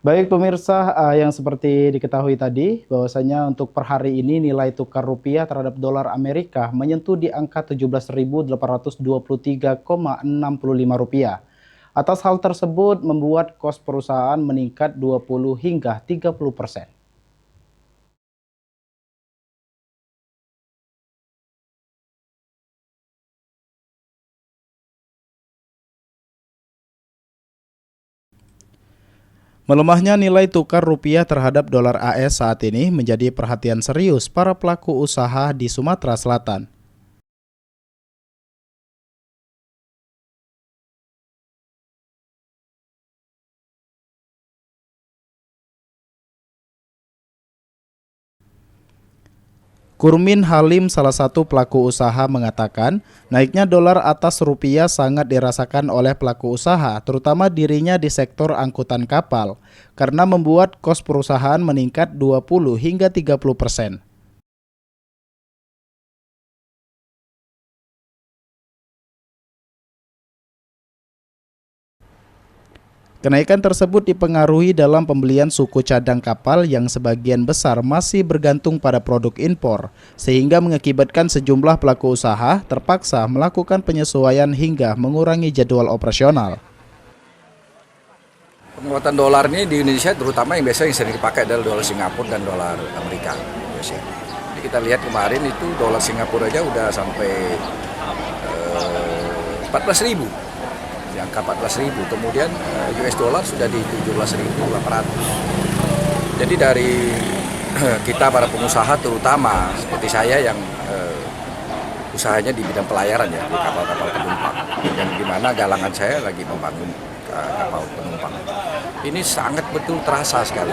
Baik pemirsa, yang seperti diketahui tadi bahwasanya untuk per hari ini nilai tukar rupiah terhadap dolar Amerika menyentuh di angka 17.823,65 rupiah. Atas hal tersebut membuat kos perusahaan meningkat 20 hingga 30%. Melemahnya nilai tukar rupiah terhadap dolar AS saat ini menjadi perhatian serius para pelaku usaha di Sumatera Selatan. Kurmin Halim, salah satu pelaku usaha, mengatakan naiknya dolar atas rupiah sangat dirasakan oleh pelaku usaha, terutama dirinya di sektor angkutan kapal, karena membuat kos perusahaan meningkat 20 hingga 30%. Kenaikan tersebut dipengaruhi dalam pembelian suku cadang kapal yang sebagian besar masih bergantung pada produk impor, sehingga mengakibatkan sejumlah pelaku usaha terpaksa melakukan penyesuaian hingga mengurangi jadwal operasional. Penguatan dolar ini di Indonesia terutama yang biasa yang sering dipakai adalah dolar Singapura dan dolar Amerika. Jadi kita lihat kemarin itu dolar Singapura aja udah sampai 14.000, di angka 14.000. Kemudian US dollar sudah di 17.800. Jadi dari kita para pengusaha terutama seperti saya yang usahanya di bidang pelayaran ya, di kapal-kapal penumpang, yang dimana galangan saya lagi membangun kapal penumpang. Ini sangat betul terasa sekali.